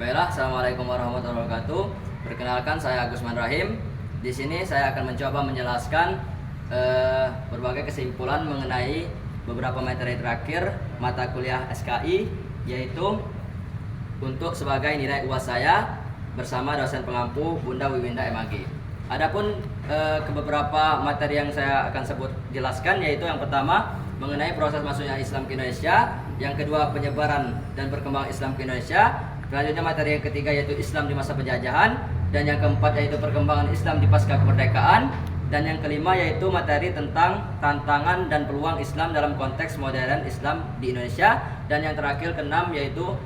Baiklah, Assalamualaikum warahmatullahi wabarakatuh. Perkenalkan, saya Agusman Rahim. Di sini saya akan mencoba menjelaskan berbagai kesimpulan mengenai beberapa materi terakhir mata kuliah SKI, yaitu untuk sebagai nilai UAS saya bersama dosen pengampu Bunda Wiwinda MAG. Adapun ke beberapa materi yang saya akan jelaskan, yaitu yang pertama mengenai proses masuknya Islam ke Indonesia, yang kedua penyebaran dan perkembangan Islam ke Indonesia, selanjutnya materi yang ketiga yaitu Islam di masa penjajahan, dan yang keempat yaitu perkembangan Islam di pasca kemerdekaan, dan yang kelima yaitu materi tentang tantangan dan peluang Islam dalam konteks modern Islam di Indonesia, dan yang terakhir keenam yaitu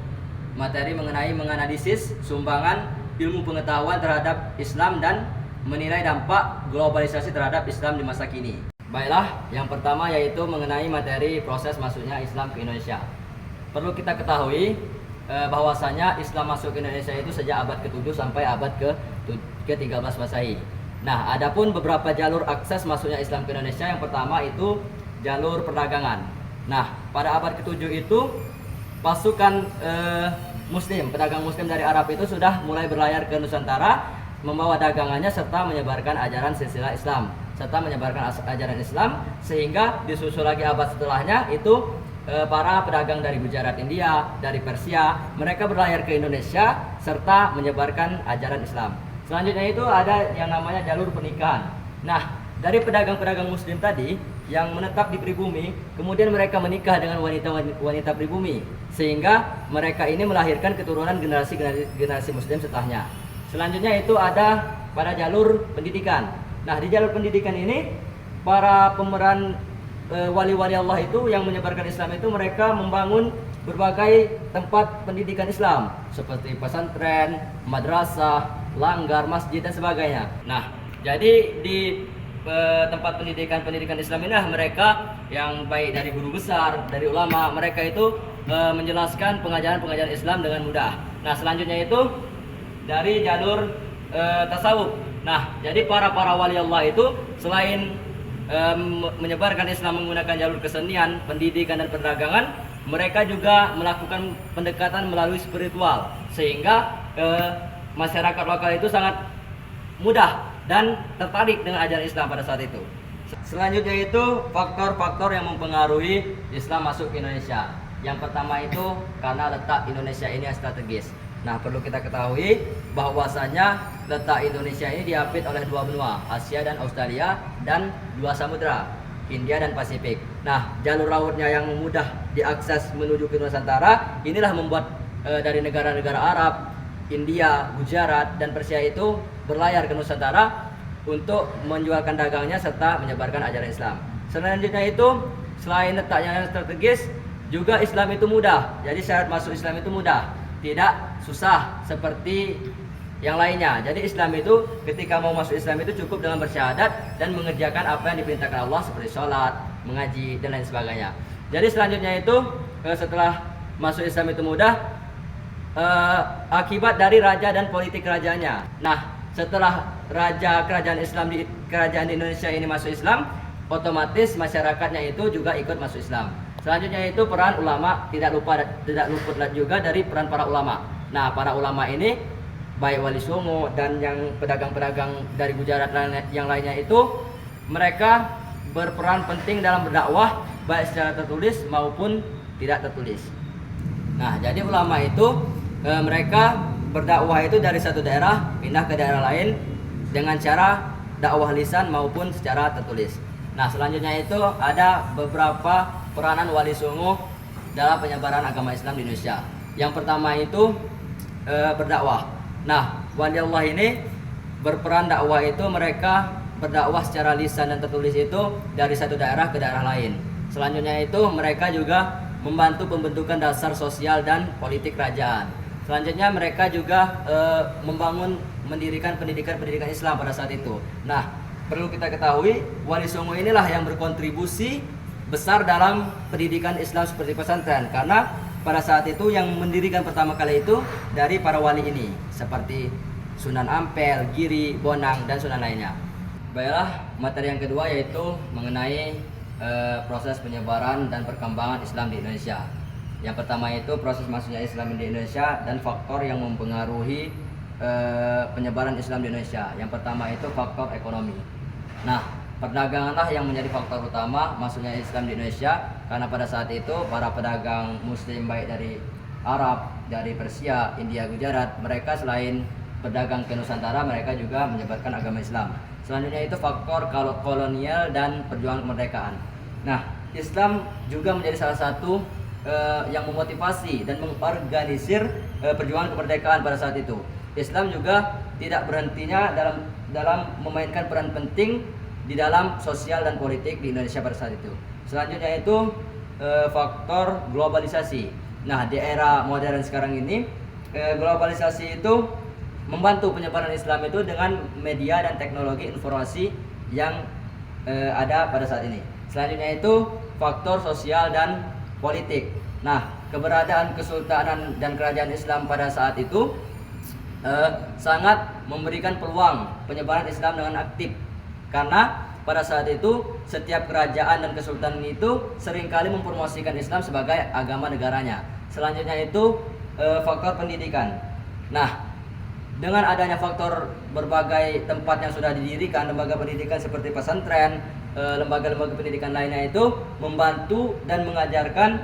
materi mengenai menganalisis sumbangan ilmu pengetahuan terhadap Islam dan menilai dampak globalisasi terhadap Islam di masa kini. Baiklah, yang pertama yaitu mengenai materi proses masuknya Islam ke Indonesia. Perlu kita ketahui bahwasanya Islam masuk ke Indonesia itu sejak abad ke-7 sampai abad ke-13 Masehi. Nah, adapun beberapa jalur akses masuknya Islam ke Indonesia, yang pertama itu jalur perdagangan. Nah, pada abad ke-7 itu pasukan Muslim, pedagang Muslim dari Arab itu sudah mulai berlayar ke Nusantara, membawa dagangannya serta menyebarkan ajaran silsilah Islam, sehingga disusul lagi abad setelahnya itu para pedagang dari Gujarat, India, dari Persia, mereka berlayar ke Indonesia serta menyebarkan ajaran Islam. Selanjutnya itu ada yang namanya jalur pernikahan. Nah, dari pedagang-pedagang Muslim tadi yang menetap di pribumi, kemudian mereka menikah dengan wanita pribumi, sehingga mereka ini melahirkan keturunan generasi Muslim setelahnya. Selanjutnya itu ada pada jalur pendidikan. Nah, di jalur pendidikan ini para pemeran wali-wali Allah itu yang menyebarkan Islam itu mereka membangun berbagai tempat pendidikan Islam seperti pesantren, madrasah, langgar, masjid dan sebagainya. Nah, jadi di tempat pendidikan Islam ini mereka yang baik dari guru besar, dari ulama, mereka itu menjelaskan pengajaran Islam dengan mudah. Nah, selanjutnya itu dari jalur tasawuf. Nah, jadi para wali Allah itu selain menyebarkan Islam menggunakan jalur kesenian, pendidikan dan perdagangan, mereka juga melakukan pendekatan melalui spiritual, sehingga masyarakat lokal itu sangat mudah dan tertarik dengan ajaran Islam pada saat itu. Selanjutnya itu faktor-faktor yang mempengaruhi Islam masuk ke Indonesia. Yang pertama itu karena letak Indonesia ini yang strategis. Nah, perlu kita ketahui bahwasanya letak Indonesia ini diapit oleh dua benua, Asia dan Australia, dan dua samudra, India dan Pasifik. Nah, jalur lautnya yang mudah diakses menuju ke Nusantara inilah membuat dari negara-negara Arab, India, Gujarat, dan Persia itu berlayar ke Nusantara untuk menjualkan dagangnya serta menyebarkan ajaran Islam. Selanjutnya itu, selain letaknya yang strategis, juga Islam itu mudah. Jadi syarat masuk Islam itu mudah, tidak susah seperti yang lainnya. Jadi Islam itu ketika mau masuk Islam itu cukup dengan bersyahadat dan mengerjakan apa yang diperintahkan Allah seperti sholat, mengaji dan lain sebagainya. Jadi selanjutnya itu setelah masuk Islam itu mudah, akibat dari raja dan politik kerajaannya. Nah, setelah kerajaan Islam di kerajaan di Indonesia ini masuk Islam, otomatis masyarakatnya itu juga ikut masuk Islam. Selanjutnya itu peran ulama, tidak luput juga dari peran para ulama. Nah, para ulama ini baik Wali Songo dan yang pedagang-pedagang dari Gujarat dan yang lainnya itu mereka berperan penting dalam berdakwah baik secara tertulis maupun tidak tertulis. Nah, jadi ulama itu mereka berdakwah itu dari satu daerah pindah ke daerah lain dengan cara dakwah lisan maupun secara tertulis. Nah, selanjutnya itu ada beberapa peranan Wali Songo dalam penyebaran agama Islam di Indonesia. Yang pertama itu berdakwah. Nah, wali Allah ini berperan dakwah itu mereka berdakwah secara lisan dan tertulis itu dari satu daerah ke daerah lain. Selanjutnya itu mereka juga membantu pembentukan dasar sosial dan politik kerajaan. Selanjutnya mereka juga mendirikan pendidikan Islam pada saat itu. Nah, perlu kita ketahui Wali Songo inilah yang berkontribusi besar dalam pendidikan Islam seperti pesantren, karena pada saat itu yang mendirikan pertama kali itu dari para wali ini seperti Sunan Ampel, Giri, Bonang dan sunan lainnya. Baiklah, materi yang kedua yaitu mengenai proses penyebaran dan perkembangan Islam di Indonesia. Yang pertama itu proses masuknya Islam di Indonesia dan faktor yang mempengaruhi penyebaran Islam di Indonesia. Yang pertama itu faktor ekonomi. Nah, perdaganganlah yang menjadi faktor utama masuknya Islam di Indonesia, karena pada saat itu para pedagang Muslim baik dari Arab, dari Persia, India, Gujarat, mereka selain berdagang ke Nusantara, mereka juga menyebarkan agama Islam. Selanjutnya itu faktor kolonial dan perjuangan kemerdekaan. Nah, Islam juga menjadi salah satu yang memotivasi dan mengorganisir perjuangan kemerdekaan pada saat itu. Islam juga tidak berhentinya dalam memainkan peran penting di dalam sosial dan politik di Indonesia pada saat itu. Selanjutnya itu faktor globalisasi. Nah, di era modern sekarang ini globalisasi itu membantu penyebaran Islam itu dengan media dan teknologi informasi yang ada pada saat ini. Selanjutnya itu faktor sosial dan politik. Nah, keberadaan kesultanan dan kerajaan Islam pada saat itu sangat memberikan peluang penyebaran Islam dengan aktif, karena pada saat itu setiap kerajaan dan kesultanan itu seringkali mempromosikan Islam sebagai agama negaranya. Selanjutnya itu faktor pendidikan. Nah, dengan adanya faktor berbagai tempat yang sudah didirikan, lembaga pendidikan seperti pesantren, lembaga-lembaga pendidikan lainnya itu membantu dan mengajarkan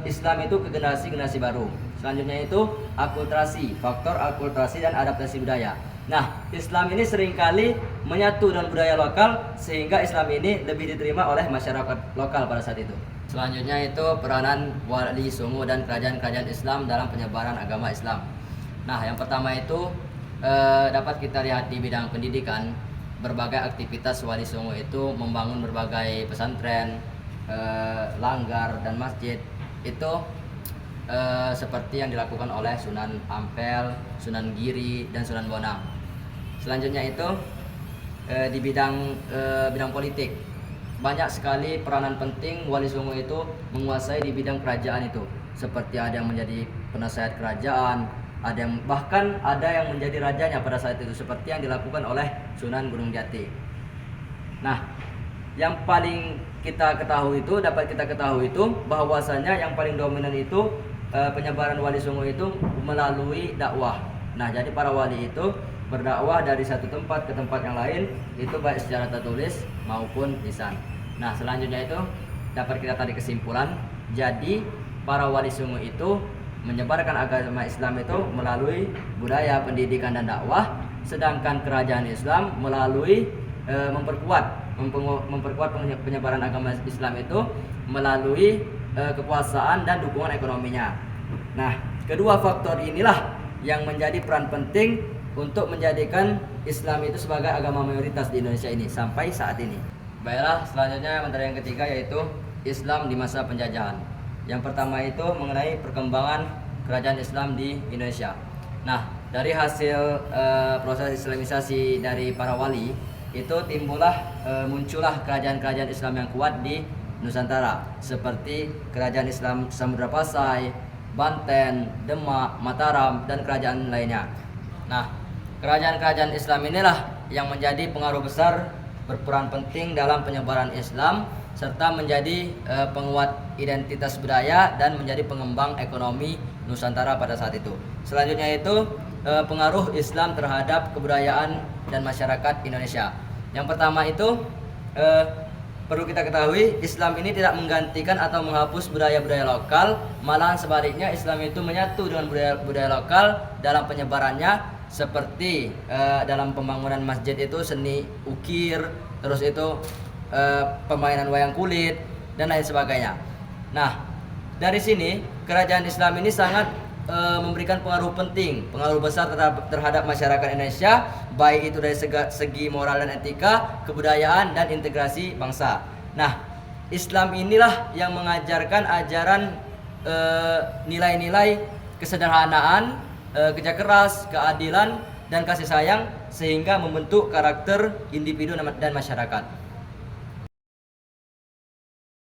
Islam itu ke generasi-generasi baru. Selanjutnya itu akulturasi, faktor akulturasi dan adaptasi budaya. Nah, Islam ini seringkali menyatu dengan budaya lokal sehingga Islam ini lebih diterima oleh masyarakat lokal pada saat itu. Selanjutnya itu peranan wali songo dan kerajaan-kerajaan Islam dalam penyebaran agama Islam. Nah, yang pertama itu dapat kita lihat di bidang pendidikan. Berbagai aktivitas wali songo itu membangun berbagai pesantren, langgar dan masjid itu seperti yang dilakukan oleh Sunan Ampel, Sunan Giri dan Sunan Bonang. Selanjutnya itu di bidang politik, banyak sekali peranan penting wali songo itu menguasai di bidang kerajaan itu, seperti ada yang menjadi penasehat kerajaan, bahkan ada yang menjadi rajanya pada saat itu, seperti yang dilakukan oleh Sunan Gunung Jati. Nah, yang paling dapat kita ketahui itu bahwasanya yang paling dominan itu penyebaran wali songo itu melalui dakwah. Nah, jadi para wali itu berdakwah dari satu tempat ke tempat yang lain, itu baik secara tertulis maupun lisan. Nah, selanjutnya itu dapat kita tarik kesimpulan, jadi para wali songo itu menyebarkan agama Islam itu melalui budaya, pendidikan dan dakwah, sedangkan kerajaan Islam melalui memperkuat penyebaran agama Islam itu melalui kekuasaan dan dukungan ekonominya. Nah, kedua faktor inilah yang menjadi peran penting untuk menjadikan Islam itu sebagai agama mayoritas di Indonesia ini sampai saat ini. Baiklah, selanjutnya materi yang ketiga yaitu Islam di masa penjajahan. Yang pertama itu mengenai perkembangan kerajaan Islam di Indonesia. Nah, dari hasil proses islamisasi dari para wali itu muncullah kerajaan-kerajaan Islam yang kuat di Nusantara, seperti kerajaan Islam Samudra Pasai, Banten, Demak, Mataram dan kerajaan lainnya. Nah, kerajaan-kerajaan Islam inilah yang menjadi pengaruh besar, berperan penting dalam penyebaran Islam serta menjadi penguat identitas budaya dan menjadi pengembang ekonomi Nusantara pada saat itu. Selanjutnya itu pengaruh Islam terhadap kebudayaan dan masyarakat Indonesia. Yang pertama itu perlu kita ketahui, Islam ini tidak menggantikan atau menghapus budaya-budaya lokal, malahan sebaliknya Islam itu menyatu dengan budaya lokal dalam penyebarannya, seperti dalam pembangunan masjid itu seni ukir, terus itu permainan wayang kulit dan lain sebagainya. Nah, dari sini kerajaan Islam ini sangat memberikan pengaruh besar terhadap masyarakat Indonesia, baik itu dari segi moral dan etika, kebudayaan dan integrasi bangsa. Nah, Islam inilah yang mengajarkan ajaran nilai-nilai kesederhanaan, kerja keras, keadilan dan kasih sayang, sehingga membentuk karakter individu dan masyarakat.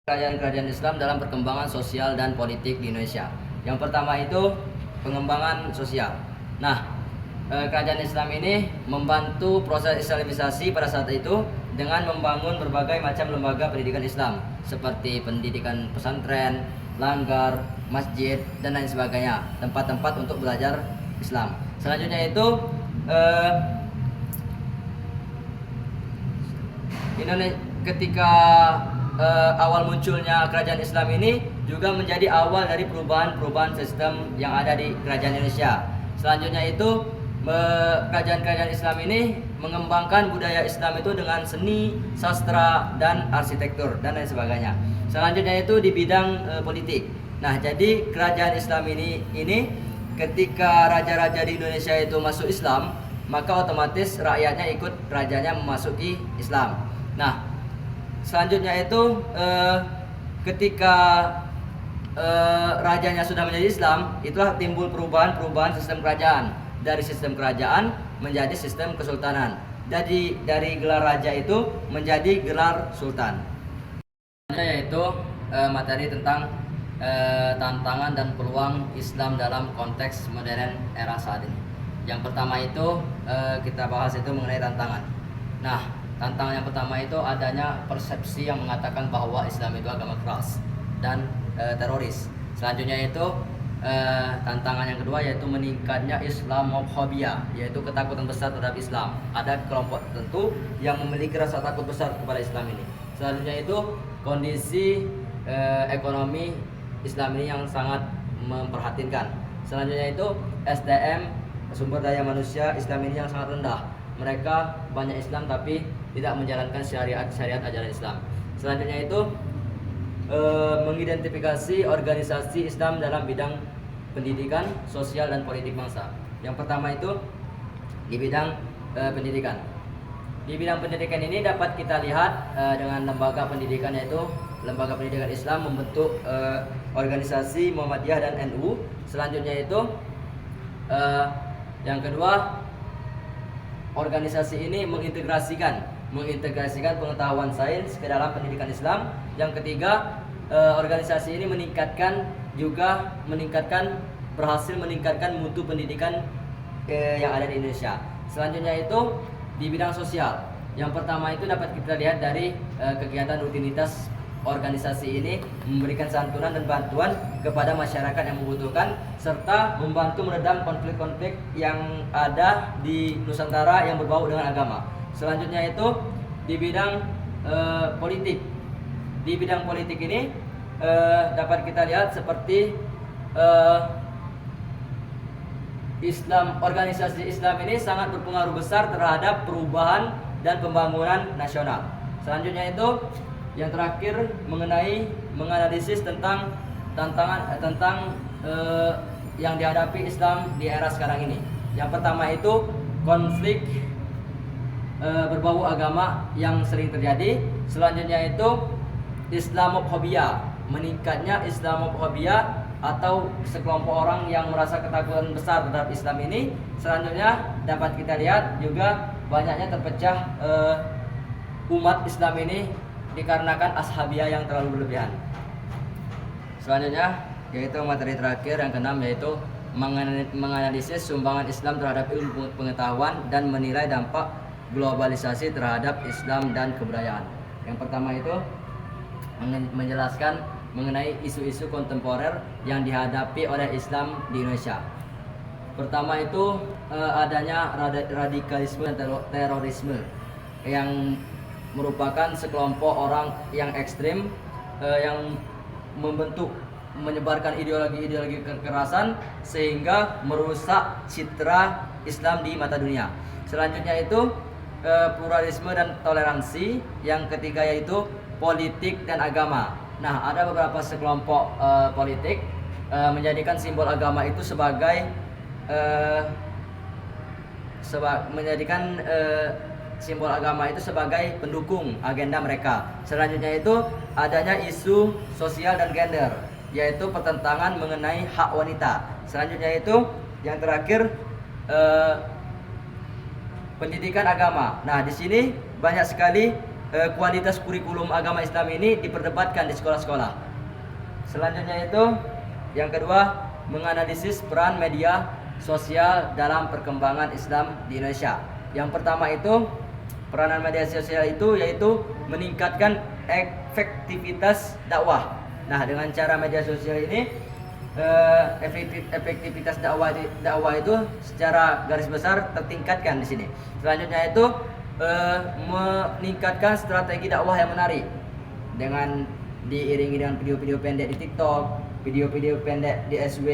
Kerajaan-kerajaan Islam dalam perkembangan sosial dan politik di Indonesia. Yang pertama itu pengembangan sosial. Nah, kerajaan Islam ini membantu proses islamisasi pada saat itu dengan membangun berbagai macam lembaga pendidikan Islam, seperti pendidikan pesantren, langgar, masjid dan lain sebagainya, tempat-tempat untuk belajar Islam. Selanjutnya itu ketika awal munculnya kerajaan Islam ini juga menjadi awal dari perubahan sistem yang ada di kerajaan Indonesia. Selanjutnya itu kerajaan-kerajaan Islam ini mengembangkan budaya Islam itu dengan seni, sastra, dan arsitektur dan lain sebagainya. Selanjutnya itu di bidang politik. Nah, jadi kerajaan Islam ini ketika raja-raja di Indonesia itu masuk Islam, maka otomatis rakyatnya ikut rajanya memasuki Islam. Nah, selanjutnya itu ketika rajanya sudah menjadi Islam, itulah timbul perubahan sistem kerajaan, dari sistem kerajaan menjadi sistem kesultanan. Jadi dari gelar raja itu menjadi gelar sultan. Yaitu materi tentang tantangan dan peluang Islam dalam konteks modern era saat ini. Yang pertama itu kita bahas itu mengenai tantangan. Nah, tantangan yang pertama itu adanya persepsi yang mengatakan bahwa Islam itu agama keras dan teroris. Selanjutnya itu tantangan yang kedua yaitu meningkatnya Islamofobia, yaitu ketakutan besar terhadap Islam. Ada kelompok tertentu yang memiliki rasa takut besar kepada Islam ini. Selanjutnya itu kondisi ekonomi Islam ini yang sangat memprihatinkan. Selanjutnya itu SDM, sumber daya manusia Islam ini yang sangat rendah. Mereka banyak Islam tapi tidak menjalankan syariat ajaran Islam. Selanjutnya itu mengidentifikasi organisasi Islam dalam bidang pendidikan, sosial, dan politik bangsa. Yang pertama itu di bidang pendidikan. Di bidang pendidikan ini dapat kita lihat dengan lembaga pendidikan, yaitu Lembaga Pendidikan Islam membentuk organisasi Muhammadiyah dan NU. Selanjutnya itu yang kedua, organisasi ini mengintegrasikan pengetahuan sains ke dalam pendidikan Islam. Yang ketiga, organisasi ini berhasil meningkatkan mutu pendidikan yang ada di Indonesia. Selanjutnya itu di bidang sosial. Yang pertama itu dapat kita lihat dari kegiatan rutinitas organisasi ini memberikan santunan dan bantuan kepada masyarakat yang membutuhkan, serta membantu meredam konflik-konflik yang ada di Nusantara yang berbau dengan agama. Selanjutnya itu di bidang politik. Di bidang politik ini dapat kita lihat seperti organisasi Islam ini sangat berpengaruh besar terhadap perubahan dan pembangunan nasional. Selanjutnya itu yang terakhir menganalisis tentang tantangan yang dihadapi Islam di era sekarang ini. Yang pertama itu konflik berbau agama yang sering terjadi. Selanjutnya itu Islamofobia, meningkatnya Islamofobia atau sekelompok orang yang merasa ketakutan besar terhadap Islam ini. Selanjutnya dapat kita lihat juga banyaknya terpecah umat Islam ini dikarenakan ashabiyah yang terlalu berlebihan. Selanjutnya yaitu materi terakhir yang keenam, yaitu menganalisis sumbangan Islam terhadap ilmu pengetahuan dan menilai dampak globalisasi terhadap Islam dan kebudayaan. Yang pertama itu menjelaskan mengenai isu-isu kontemporer yang dihadapi oleh Islam di Indonesia. Pertama itu adanya radikalisme dan terorisme yang merupakan sekelompok orang yang ekstrim yang menyebarkan ideologi kekerasan sehingga merusak citra Islam di mata dunia. Selanjutnya itu pluralisme dan toleransi. Yang ketiga yaitu politik dan agama. Nah, ada beberapa sekelompok politik menjadikan simbol agama itu sebagai simbol agama itu sebagai pendukung agenda mereka. Selanjutnya itu adanya isu sosial dan gender, yaitu pertentangan mengenai hak wanita. Selanjutnya itu yang terakhir pendidikan agama. Nah, di sini banyak sekali kualitas kurikulum agama Islam ini diperdebatkan di sekolah-sekolah. Selanjutnya itu yang kedua, menganalisis peran media sosial dalam perkembangan Islam di Indonesia. Yang pertama itu peranan media sosial itu yaitu meningkatkan efektivitas dakwah. Nah, dengan cara media sosial ini efektivitas dakwah itu secara garis besar tertingkatkan di sini. Selanjutnya itu meningkatkan strategi dakwah yang menarik dengan diiringi dengan video-video pendek di TikTok, video-video pendek di SW,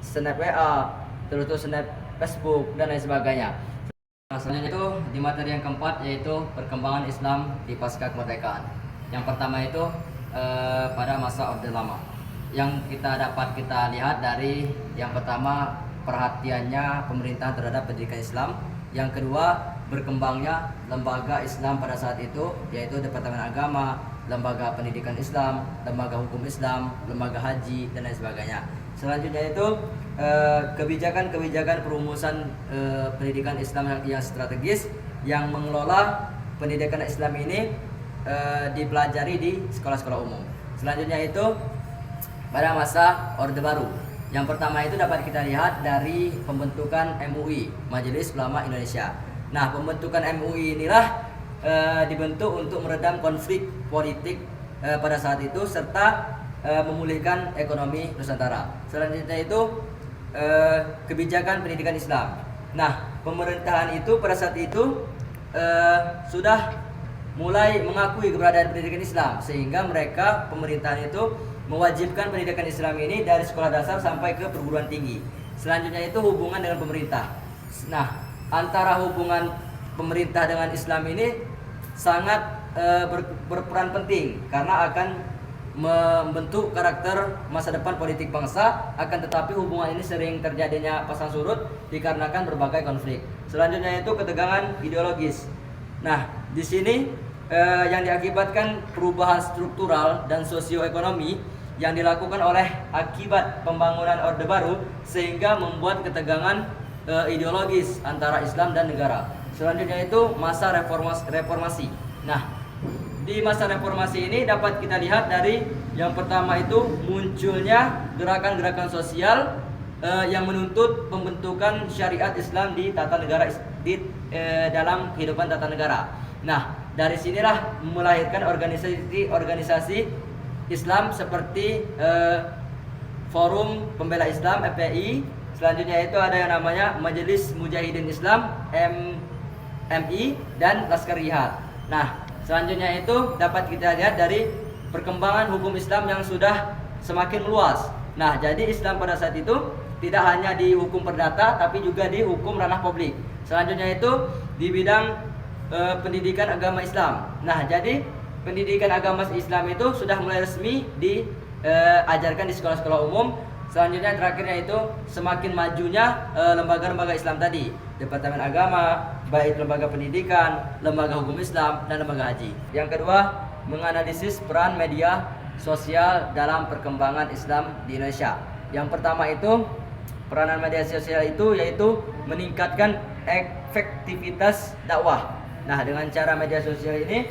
Snap WA, terus Snap Facebook dan lain sebagainya. Selanjutnya itu di materi yang keempat yaitu perkembangan Islam di pasca kemerdekaan. Yang pertama itu pada masa Orde Lama. Yang kita lihat dari yang pertama perhatiannya pemerintah terhadap pendidikan Islam, yang kedua berkembangnya lembaga Islam pada saat itu yaitu Departemen Agama, lembaga pendidikan Islam, lembaga hukum Islam, lembaga haji dan lain sebagainya. Selanjutnya itu kebijakan-kebijakan perumusan pendidikan Islam yang strategis yang mengelola pendidikan Islam ini dipelajari di sekolah-sekolah umum. Selanjutnya itu pada masa Orde Baru. Yang pertama itu dapat kita lihat dari pembentukan MUI, Majelis Ulama Indonesia. Nah, pembentukan MUI inilah dibentuk untuk meredam konflik politik pada saat itu serta memulihkan ekonomi Nusantara. Selanjutnya itu kebijakan pendidikan Islam. Nah, pemerintahan itu pada saat itu sudah mulai mengakui keberadaan pendidikan Islam sehingga pemerintahan itu mewajibkan pendidikan Islam ini dari sekolah dasar sampai ke perguruan tinggi. Selanjutnya itu hubungan dengan pemerintah. Nah, antara hubungan pemerintah dengan Islam ini sangat berperan penting karena akan membentuk karakter masa depan politik bangsa. Akan tetapi hubungan ini sering terjadinya pasang surut dikarenakan berbagai konflik. Selanjutnya itu ketegangan ideologis. Nah, di sini yang diakibatkan perubahan struktural dan sosioekonomi yang dilakukan oleh akibat pembangunan Orde Baru sehingga membuat ketegangan ideologis antara Islam dan negara. Selanjutnya itu masa reformasi. Nah, di masa reformasi ini dapat kita lihat dari yang pertama itu munculnya gerakan-gerakan sosial yang menuntut pembentukan syariat Islam di tata negara dalam kehidupan tata negara. Nah, dari sinilah melahirkan organisasi Islam seperti Forum Pembela Islam (FPI). Selanjutnya itu ada yang namanya Majelis Mujahidin Islam (MI) dan Laskar Jihad. Nah, selanjutnya itu dapat kita lihat dari perkembangan hukum Islam yang sudah semakin meluas. Nah, jadi Islam pada saat itu tidak hanya di hukum perdata tapi juga di hukum ranah publik. Selanjutnya itu di bidang pendidikan agama Islam. Nah, jadi pendidikan agama Islam itu sudah mulai resmi diajarkan di sekolah-sekolah umum. Selanjutnya terakhirnya itu semakin majunya lembaga-lembaga Islam tadi, Departemen Agama, baik lembaga pendidikan, lembaga hukum Islam dan lembaga haji. Yang kedua, menganalisis peran media sosial dalam perkembangan Islam di Indonesia. Yang pertama itu peranan media sosial itu yaitu meningkatkan efektivitas dakwah. Nah, dengan cara media sosial ini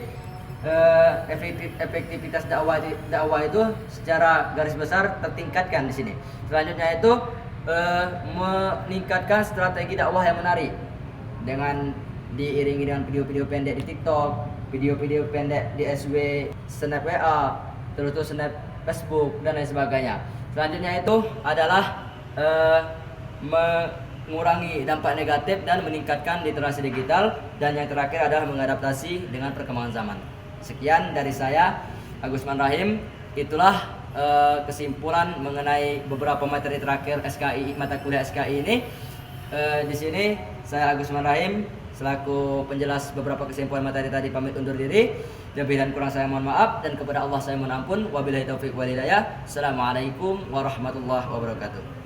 efektivitas dakwah itu secara garis besar tertingkatkan di sini. Selanjutnya itu meningkatkan strategi dakwah yang menarik dengan diiringi dengan video-video pendek di TikTok, video-video pendek di SW, Snap WA, terus Snap Facebook dan lain sebagainya. Selanjutnya itu adalah mengurangi dampak negatif dan meningkatkan literasi digital, dan yang terakhir adalah mengadaptasi dengan perkembangan zaman. Sekian dari saya, Agusman Rahim. Itulah kesimpulan mengenai beberapa materi terakhir SKI, mata kuliah SKI ini. Di sini saya Agusman Rahim selaku penjelas beberapa kesimpulan materi tadi pamit undur diri. Lebih dan kurang saya mohon maaf, dan kepada Allah saya mohon ampun. Wabillahi taufiq wal hidayah. Assalamualaikum warahmatullahi wabarakatuh.